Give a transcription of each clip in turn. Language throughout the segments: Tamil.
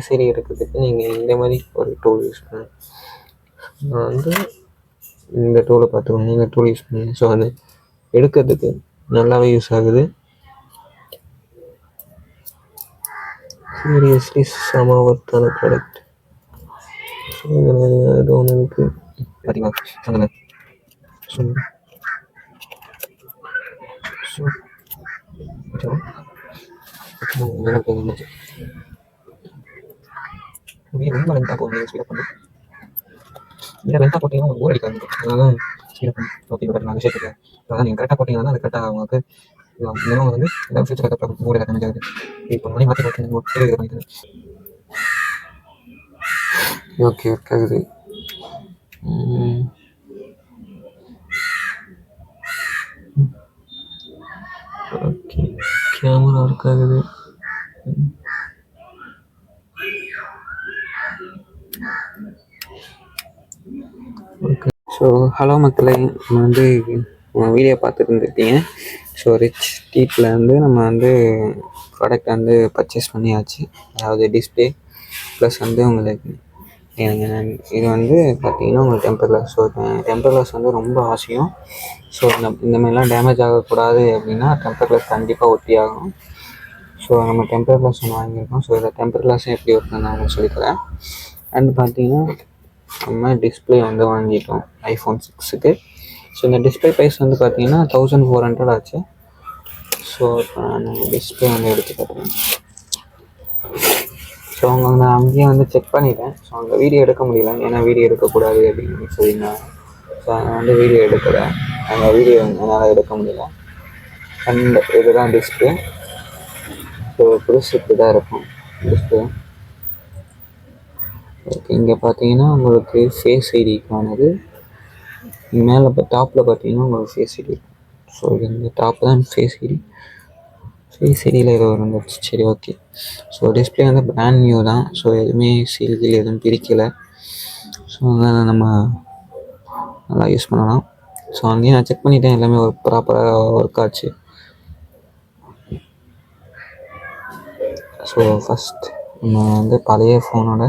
சரி எடுக்கிறதுக்கு நீங்கள் இந்த மாதிரி ஒரு டூல் யூஸ் பண்ணணும். நான் வந்து இந்த டூலை பார்த்துக்கோங்க, இந்த டூல் யூஸ் பண்ணி ஸோ அது எடுக்கிறதுக்கு நல்லாவே யூஸ் ஆகுது. சீரியஸ்லி செம ஒர்த்தான ப்ராடக்ட். ஸோ இதில் அது ஒன்று இருக்குது பார்த்தீங்களா சொல்லுங்கள். ஸோ ஸோ எனக்கு இருந்துச்சு ரொம்ப லென்த்தாக போகுது, ஸ்பீட் பண்ணி இல்லை லென்த்தாக போட்டிங்கன்னா உங்களுக்கு போர் அடிக்காது, அதனால ஸ்பீட் பண்ணி ஓகே பட் நான் விஷயத்துக்கு அதான் நீங்கள் கரெக்டாக போட்டிங்கன்னா அது கரெக்டாக உங்களுக்கு மினிமம் வந்து ஏதாவது ஃபியூச்சர் கரெக்டாக போர்டு கரெக்டாக நினைக்காது. இப்போ மணி மாற்றி போட்டு போட்டு இது பண்ணிக்கிறேன். ஓகே ஒர்க் ஆகுது. ஓகே கேமரா ஒர்க் ஆகுது. ஓகே ஸோ ஹலோ மக்களே, நம்ம வந்து வீடியோ பார்த்துட்டு இருந்துருக்கீங்க. ஸோ ரிச் டீட்டில் வந்து நம்ம வந்து ப்ராடக்ட் வந்து பர்ச்சேஸ் பண்ணியாச்சு, அதாவது டிஸ்பிளே ப்ளஸ் வந்து உங்களுக்கு இது வந்து பார்த்திங்கன்னா உங்களுக்கு temper glass. So temper glass வந்து ரொம்ப அவசியம். ஸோ இந்த மாதிரிலாம் டேமேஜ் ஆகக்கூடாது அப்படின்னா டெம்பர் கிளாஸ் கண்டிப்பாக ஒட்டி ஆகும். ஸோ நம்ம டெம்பர் கிளாஸ் ஒன்று வாங்கியிருக்கோம். ஸோ இதில் டெம்பர் கிளாஸும் எப்படி ஒர்க்குன்னு நான் உங்களுக்கு சொல்லித்தரேன். அண்ட் பார்த்திங்கன்னா நம்ம டிஸ்பிளே வந்து வாங்கிட்டோம் ஐஃபோன் 6க்கு. ஸோ இந்த டிஸ்பிளே ப்ரைஸ் வந்து பார்த்திங்கன்னா 1400 ஆச்சு. ஸோ இப்போ நான் டிஸ்பிளே வந்து எடுத்து காட்டுறேன். ஸோ அவங்க நான் அங்கேயே வந்து செக் பண்ணிட்டேன். ஸோ அங்கே வீடியோ எடுக்க முடியல, ஏன்னா வீடியோ எடுக்கக்கூடாது அப்படின்னு சொல்லியிருந்தாங்க. ஸோ நான் வந்து வீடியோ எடுக்கலை, அங்கே வீடியோ என்னால் எடுக்க முடியல. அண்ட் இதுதான் டிஸ்பிளே. ஸோ புதுசு இப்படி தான் இருக்கும் டிஸ்பிளே. ஓகே இங்கே பார்த்தீங்கன்னா உங்களுக்கு ஃபேஸ் ஐடிக்கானது மேலே இப்போ டாப்பில் பார்த்தீங்கன்னா உங்களுக்கு ஃபேஸ் ஐடி இருக்கும். ஸோ இது இந்த டாப் தான் ஃபேஸ் ஐடி. ஃபேஸ் ஐடியில் ஏதோ இருந்துச்சு, சரி ஓகே. ஸோ டிஸ்பிளே வந்து பிராண்ட் நியூ தான். ஸோ எதுவுமே சீல்கள் எதுவும் பிரிக்கலை. ஸோ அதனால் நம்ம நல்லா யூஸ் பண்ணலாம். ஸோ அங்கேயும் நான் செக் பண்ணிவிட்டேன், எல்லாமே ஒரு ப்ராப்பராக ஒர்க் ஆச்சு. ஸோ ஃபஸ்ட் நம்ம வந்து பழைய ஃபோனோட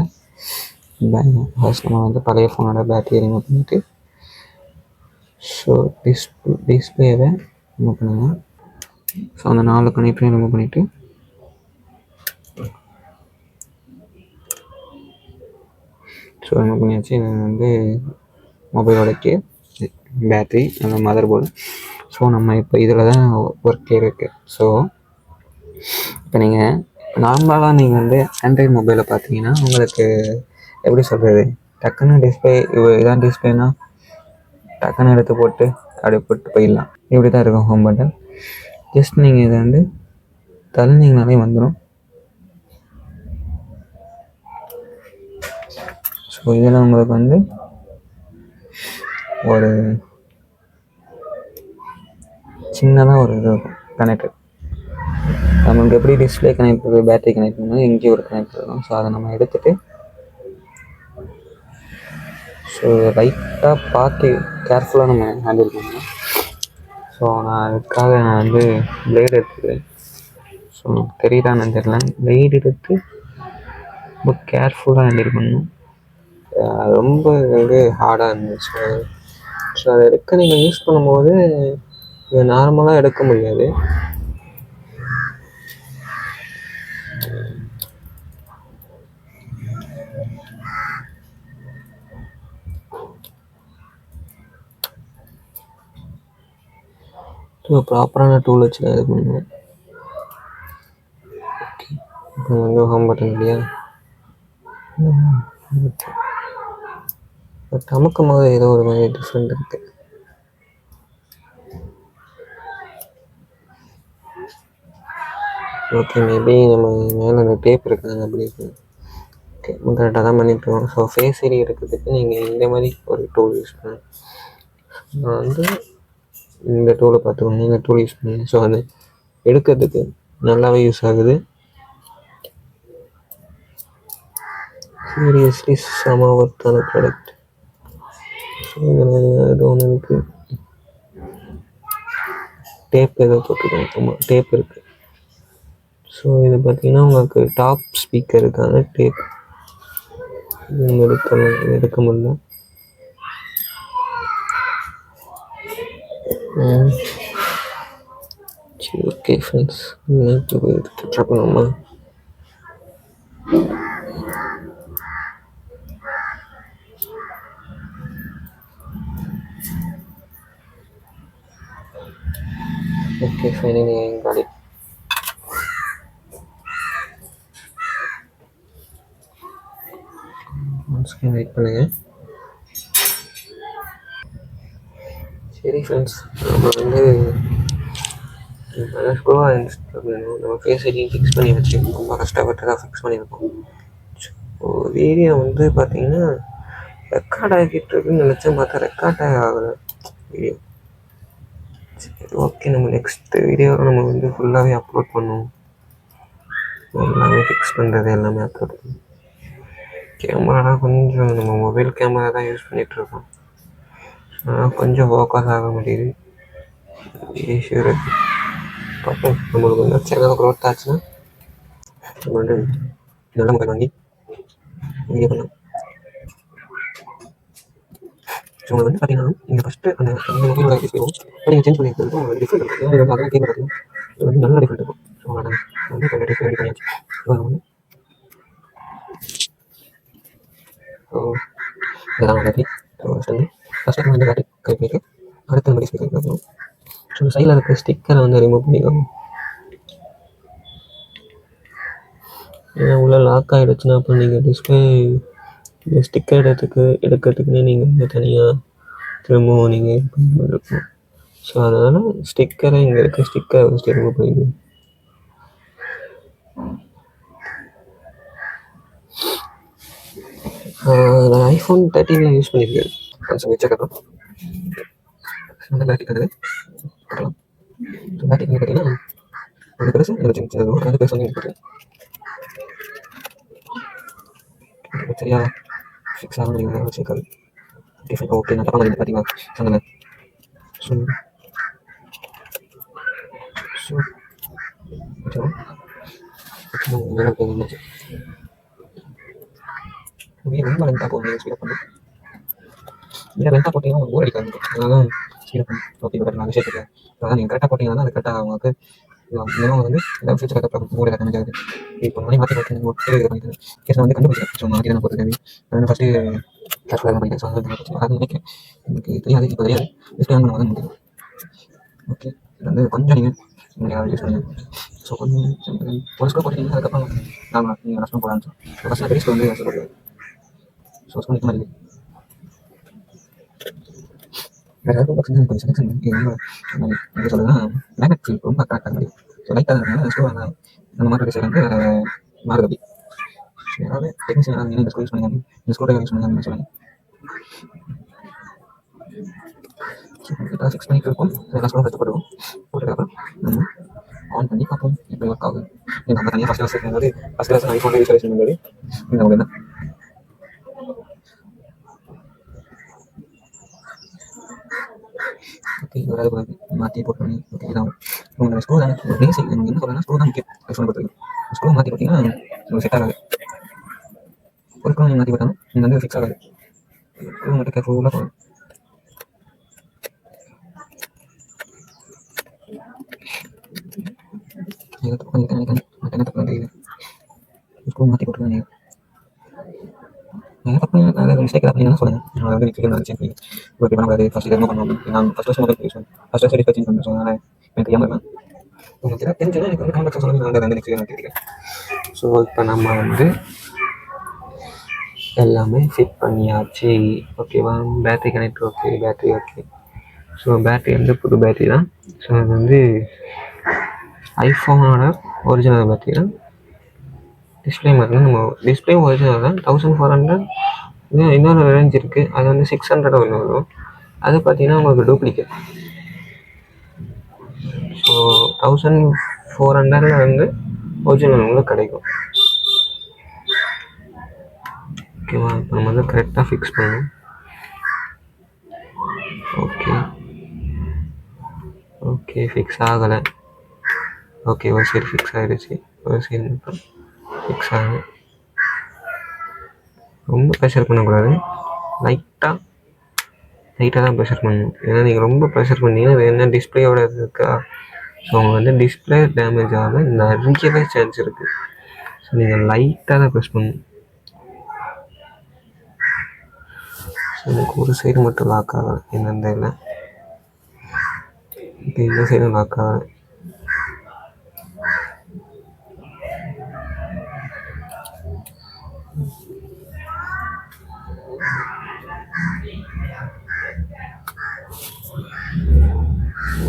பேட்டரி ரிமூவ் பண்ணிவிட்டு ஸோ டிஸ்பிளேவை ரிமூவ் பண்ணுங்கள். ஸோ அந்த 4 கனெக்டரையும் ரிமூவ் பண்ணிவிட்டு ஸோ ரிமூவ் பண்ணியாச்சு. இது வந்து மொபைலோடக்கு பேட்ரி, அந்த மதர் போர்டு. ஸோ நம்ம இப்போ இதில் தான் ஒர்க் இருக்குது. ஸோ இப்போ நீங்கள் நார்மலாக நீங்கள் வந்து ஆண்ட்ராய்ட் மொபைலை பார்த்தீங்கன்னா உங்களுக்கு எப்படி சொல்கிறது, டக்குன்னு டிஸ்பிளே இதான் டிஸ்பிளேனா டக்குன்னு எடுத்து போட்டு அப்படியே போட்டு போயிடலாம், இப்படி தான் இருக்கும் ஹோம் பட்டன். ஜஸ்ட் நீங்கள் இதை வந்து தள்ளினீங்கனாலே வந்துடும். ஸோ இதில் உங்களுக்கு வந்து ஒரு சின்னதாக ஒரு இது இருக்கும் கனெக்டர். நமக்கு எப்படி டிஸ்பிளே கனெக்ட் பண்ணுறது, பேட்டரி கனெக்ட் பண்ணணும், எங்கேயும் ஒரு கனெக்டர் இருக்கும். ஸோ அதை நம்ம எடுத்துகிட்டு ஸோ லைட்டாக பார்த்து கேர்ஃபுல்லாக நம்ம ஹேண்டில் பண்ணணும். ஸோ நான் அதுக்காக நான் வந்து பிளேடு எடுத்துக்கிறேன். ஸோ தெரியுதான்னு தெரியல, பிளேடு எடுத்து ரொம்ப கேர்ஃபுல்லாக ஹேண்டில் பண்ணணும். ரொம்ப வந்து ஹார்டாக இருந்துச்சு. ஸோ அதை எடுக்க நீங்கள் யூஸ் பண்ணும்போது இதை நார்மலாக எடுக்க முடியாது. ஸோ ப்ராப்பரான டூல் வச்சு தான் இது பண்ணுவேன். ஓகே இப்போ வந்து ஹோம் பட்டன் இல்லையா, பட் அமுக்கும் போது ஏதோ ஒரு மாதிரி டிஃப்ரெண்ட் இருக்குது. ஓகே மேபி நம்ம மேலே அந்த டேப் இருக்குது அப்படி இருக்குது. ஓகே கரெக்டாக தான் பண்ணிட்டுருக்கோம். ஸோ ஃபேஸ் ஐடி எடுக்கிறதுக்கு நீங்கள் இந்த மாதிரி ஒரு டூல் யூஸ் பண்ணணும். நான் வந்து இந்த டூலை பார்த்துக்கோங்க, இந்த டூல் யூஸ் பண்ணி ஸோ அது எடுக்கிறதுக்கு நல்லாவே யூஸ் ஆகுது. சீரியஸ்லி செம ஒர்த்தான ப்ராடக்ட். ஸோ இதில் அது ஒன்று இருக்குது, டேப் ஏதோ போட்டுருக்கோம், ஆமாம் டேப் இருக்குது. ஸோ இது பார்த்தீங்கன்னா உங்களுக்கு டாப் ஸ்பீக்கருக்கான டேப். இது எடுக்க முடியல. சரி, ஓகே ஃப்ரெண்ட்ஸ், ட்ரை பண்ணுவோமா? Okay, finally I got it. Wait பண்ணுங்கள். சரி ஃப்ரெண்ட்ஸ், நம்ம வந்து நம்ம ஃபேஸ் ஐடி ஃபிக்ஸ் பண்ணி வச்சு ரொம்ப கஷ்டப்பட்டு தான் ஃபிக்ஸ் பண்ணியிருக்கோம். ஸோ வீடியோ வந்து பார்த்தீங்கன்னா ரெக்கார்ட் ஆகிட்டு இருக்குன்னு நினச்சேன், பார்த்தா ரெக்கார்ட் ஆகலை வீடியோ. சரி, ஓகே, நம்ம நெக்ஸ்ட் வீடியோவில் நம்ம வந்து ஃபுல்லாகவே அப்லோட் பண்ணுவோம். எல்லாமே ஃபிக்ஸ் பண்ணுறது எல்லாமே அப்லோட் பண்ணுவோம். கேமராலாம் கொஞ்சம் நம்ம மொபைல் கேமரா தான் யூஸ் பண்ணிகிட்ருக்கோம். ஆனால் கொஞ்சம் ஃபோக்கஸ் ஆக முடியுது, இஷ்யூ இருக்குது. பார்ப்போம், நம்மளுக்கு வந்து சேனல் க்ரோத் ஆச்சுன்னா நம்ம வந்து நல்ல மொபைல் வாங்கி வீடியோ பண்ணலாம். ஸோ உங்களுக்கு வந்து பார்த்தீங்கன்னா நீங்கள் ஃபஸ்ட்டு அந்த மொபைலோட டிஸ்பிளேவும் நீங்கள் சேஞ்ச் பண்ணியிருக்கிறதுக்கும் டிஃப்ரெண்ட் இருக்குது. அதெல்லாம் கேமரா இருக்கும், இது வந்து நல்ல டிஃப்ரெண்ட் இருக்கும். ஸோ நான் வந்து கொஞ்சம் டிஃப்ரெண்ட் ரெடி பண்ணியாச்சு. ஸோ இதெல்லாம் பேட்டரி. ஸோ ஃபஸ்ட்டு வந்து பேட்டரி கனெக்ட் பண்ணிட்டு அடுத்து நம்ம டிஸ்பிளே கனெக்ட் பண்ணணும். ஸோ சைடில் இருக்க ஸ்டிக்கரை வந்து ரிமூவ் பண்ணிக்கோங்க. ஏன்னா உள்ளே லாக் ஆகிடுச்சுன்னா அப்புறம் நீங்கள் டிஸ்பிளே இந்த ஸ்டிக்கர் எடுக்கிறதுக்குன்னே நீங்கள் வந்து தனியாக திரும்பவும் நீங்கள் இது பண்ண மாதிரி இருக்கும். ஸோ அதனால் ஸ்டிக்கரை இங்கே இருக்க ஸ்டிக்கரை ஃபஸ்ட்டு ரிமூவ் பண்ணிடுங்க. நான் ஐஃபோன் 13 யூஸ் பண்ணியிருக்கேன். கொஞ்சம் வச்சுக்கலாம் அந்த பேட்டரி கட்டுறது கட்டலாம். ஸோ பேட்டரி வந்து பார்த்தீங்கன்னா ஒரு பெருசு ஒரு சின்னது, ரெண்டு பெருசு வந்து இருக்குது. சரியா ஃபிக்ஸ் ஆக முடியுங்க வச்சுருக்காது. டிஃப்ரெண்ட். ஓகே, நான் தப்பாக மாதிரி பார்த்தீங்களா சொன்னங்க. ஸோ ஸோ மேலே போகுது. ரொம்ப லென்த்தாக போகும், நீங்கள் ஸ்பீட் பண்ணி இல்லை லென்த்தாக போட்டிங்கன்னா உங்களுக்கு போர் அடிக்காது. அதனால ஸ்பீட் பண்ணி ஓகே பட் நான் விஷயம் தெரியல. அதான் நீங்கள் கரெக்டாக போட்டிங்கன்னா அது கரெக்டாக உங்களுக்கு மினிமம் வந்து ஏதாவது ஃபியூச்சர் கரெக்டாக போர்டு எதாவது கம்மியாகுது. இப்போ மணி மாற்றி போட்டு இது பண்ணிட்டு கேஸ் நான் வந்து கண்டுபிடிச்சேன். ஸோ மாற்றி தான் போட்டு தேவை. நான் ஃபஸ்ட்டு கேஷ்ஃபிளாக பண்ணிட்டேன். ஸோ அது நினைக்கிறேன் எனக்கு தெரியாது, இப்போ தெரியாது. டிஸ்பிளே ஆன் பண்ண தான் முடியும். ஓகே, இது வந்து கொஞ்சம் நீங்கள் யூஸ் பண்ணுங்கள். ஸோ கொஞ்சம் ஒரு ஸ்கூல் போட்டிங்கன்னா அதுக்கப்புறம் நாங்கள் நீங்கள் நஷ்டம் போட ஆரம்பிச்சோம். ஃபஸ்ட்டு பெரிய ஸ்கூல் வந்து கஷ்டப்படுது. ஸோ ஸ்கூல் நிற்க மாதிரி வேறு ஏதாவது கொஞ்சம் செலெக்ஷன் எப்படி சொல்லுன்னா மேக்னெட் ஃபீல் ரொம்ப கரெக்டாக மாதிரி. ஸோ லைட்டாக இருக்கிறதுனால ஸ்கூல் நம்ம மாற்ற டிசைன் வந்து மாறுது அப்படி. ஸோ ஏதாவது டெக்னீஷியன் யாராவது இந்த ஸ்கூல் யூஸ் பண்ணுங்க, இந்த ஸ்கூல் யூஸ் பண்ணுங்க சொல்லுங்கள். ஸோ கரெக்டாக ஃபிக்ஸ் பண்ணிட்டு இருக்கோம். எல்லாம் ஸ்கூலும் கஷ்டப்படுவோம். போட்டதுக்கப்புறம் நம்ம ஆன் பண்ணி பார்ப்போம் எப்படி ஒர்க் ஆகுது. நம்ம தனியாக first class first class iPhone use பண்ணும்போது இந்த அவங்க என்ன ஓகே ஓரளவு மாற்றி போட்டு ஓகே இதான் உங்களோட ஸ்க்ரூ தான் பேசிக். நீங்கள் என்ன சொல்கிறேன்னா ஸ்க்ரூ தான் முக்கியம். ஐஃபோன் பொறுத்தவரைக்கும் ஸ்க்ரூ மாற்றி போட்டிங்கன்னா உங்களுக்கு செட் ஆகாது. ஒரு ஸ்க்ரூ நீங்கள் மாற்றி போட்டாலும் நீங்கள் வந்து ஃபிக்ஸ் ஆகாது. ஸ்க்ரூ மட்டும் கேர்ஃபுல்லாக போகணும். நீங்கள் தப்பு பண்ணியிருக்கேன் நினைக்கிறேன். மற்ற என்ன தப்பு தெரியல. ஸ்க்ரூ மாற்றி போட்டுருங்க. நீங்கள் தப்பு அதாவது மிஸ்டேக் அப்படின்னா சொல்லுங்கள். நான் வந்து நிற்கிறேன் நான் சேஞ்ச் பண்ணி ஓகே பண்ணக்கூடாது. ஃபஸ்ட் இது பண்ணணும். நான் ஃபஸ்ட் வருஷம் மொபைல் யூஸ் பண்ணேன். ஃபஸ்ட் வருஷம் சேஞ்ச் பண்ணுறேன். ஸோ அதனால் எனக்கு தெரியாமல் இருக்கேன். உங்களுக்கு எதாவது தெரிஞ்சுன்னா எனக்கு வந்து கான்டாக்ட் சொல்லுங்கள். நான் வந்து நெக்ஸ்ட் கேட்குறேன். ஸோ இப்போ நம்ம வந்து எல்லாமே ஃபிட் பண்ணியாச்சு. ஓகேவா, battery connect okay, battery okay. So battery வந்து புது பேட்ரி தான். ஸோ அது வந்து ஐஃபோனோட ஒரிஜினல் பேட்ரி தான். டிஸ்பிளே மாதிரி நம்ம டிஸ்பிளே ஒரிஜினல் தான். 1400 இன்னொரு ரேஞ்ச் இருக்குது. அது வந்து 600 ஒன்று வரும். அது பார்த்தீங்கன்னா உங்களுக்கு டூப்ளிகேட். ஸோ 1400 வந்து ஒரிஜினல் உங்களுக்கு கிடைக்கும். ஓகேவா, இப்போ நம்ம வந்து கரெக்டாக ஃபிக்ஸ் பண்ணணும். ஓகே ஓகே ஃபிக்ஸ் ஆகலை. ஓகேவா, சரி ஃபிக்ஸ் ஆகிடுச்சு. ஒரு சைடு மட்டும் ஃபிக்ஸ் ஆகும். ரொம்ப ப்ரெஷர் பண்ணக்கூடாது, லைட்டாக தான் ப்ரெஷர் பண்ணணும். ஏன்னா நீங்கள் ரொம்ப ப்ரெஷர் பண்ணிங்கன்னா அது என்ன டிஸ்பிளேயோட இருக்கா, ஸோ அவங்க வந்து டிஸ்பிளே டேமேஜ் ஆகாமல் நிறையவே சான்ஸ் இருக்குது. ஸோ நீங்கள் லைட்டாக தான் ப்ரெஸ் பண்ணணும். ஸோ எனக்கு ஒரு சைடு மட்டும் லாக் ஆகலை, என்னெந்த இல்லை, இப்போ இந்த சைடும் லாக் ஆகலை.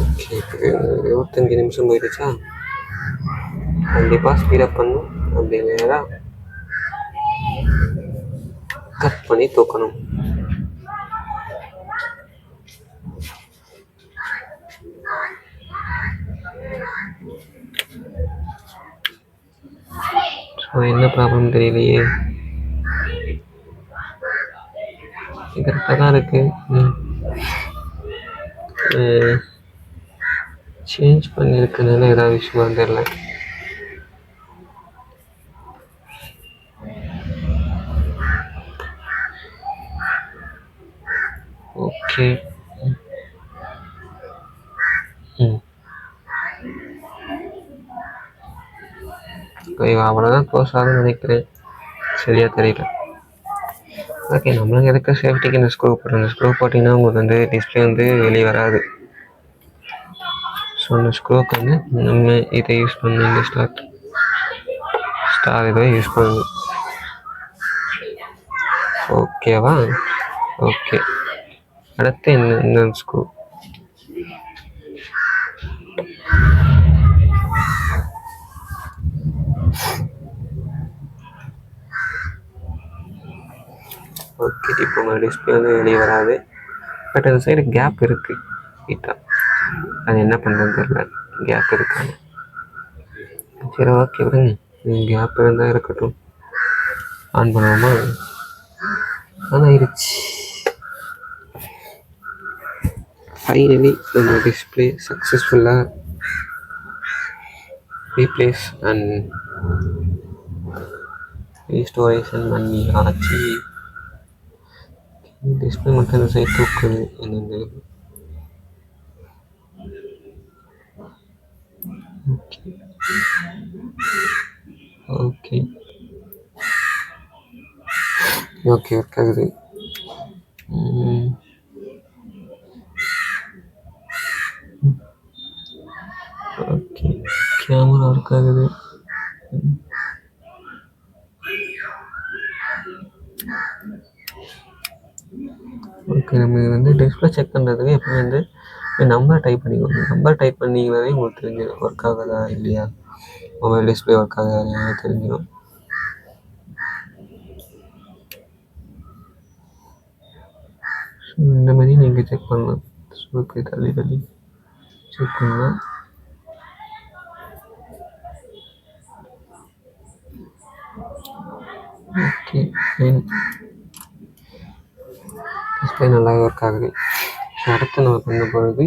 ஓகே, இப்போ 25 நிமிஷம் போயிடுச்சா, கண்டிப்பாக ஸ்பீடப் பண்ணும். அப்படி இல்லையா கட் பண்ணி தூக்கணும். ஸோ என்ன ப்ராப்ளம் தெரியலையே, கரெக்டாக தான் இருக்குது. சேஞ்ச் பண்ணியிருக்கனால ஏதாவது விஷயமா தெரியல. ஓகே, அவ்வளோதான் க்ளோஸ் ஆகுதுன்னு நினைக்கிறேன், சரியாக தெரியல. ஓகே, நம்மளுக்கு எதுக்கு சேஃப்டிக்கு இந்த ஸ்க்ரூ போடுறோம். இந்த ஸ்க்ரூ போட்டிங்கன்னா உங்களுக்கு வந்து டிஸ்பிளே வந்து வெளியே வராது. ஸோ இந்த ஸ்க்ரூக்கு வந்து நம்ம இதை யூஸ் பண்ணி இந்த ஸ்டார் இதை யூஸ் பண்ணணும். ஓகேவா? ஓகே, அடுத்து இந்த ஸ்க்ரூ. ஓகே, இப்போ உங்கள் டிஸ்பிளே வந்து வெளியே வராது. பட் அந்த சைடு கேப் இருக்குது கிட்டா, அது என்ன பண்ணுறதுன்னு தெரியல, கேப் இருக்காங்க. சரி ஓகே விடுங்க, கேப் இருந்தால் இருக்கட்டும். ஆன் பண்ணுவோமா? ஆன் ஆயிடுச்சு. ஃபைனலி நம்ம டிஸ்பிளே சக்ஸஸ்ஃபுல்லாக ரீப்ளேஸ் அண்ட் ரீஸ்டோரேஷன் பண்ணி ஆச்சு. டிஸ்பிளே மட்டும் இந்த சைட் தூக்குது என்னது. ஓகே ஓகே ஒர்க் ஆகுது. ஓகே, கேமரா ஒர்க் ஆகுது. ஓகே, நம்ம வந்து டிஸ்பிளே செக் பண்ணுறதுக்கு எப்போ வந்து நம்பர் டைப் பண்ணிக்கணும். நம்பர் டைப் பண்ணிங்கனாலே உங்களுக்கு தெரிஞ்சிடும் ஒர்க் ஆகுதா இல்லையா, மொபைல் டிஸ்பிளே ஒர்க் ஆகுதா இல்லையா தெரிஞ்சிடும். ஸோ இந்த மாதிரி நீங்கள் செக் பண்ணலாம். ஸோ இப்படி தள்ளி செக் பண்ணலாம். ஓகே, டிஸ்பிளே நல்லா ஒர்க் ஆகுது. ஸோ அடுத்து நம்ம பண்ண பொழுது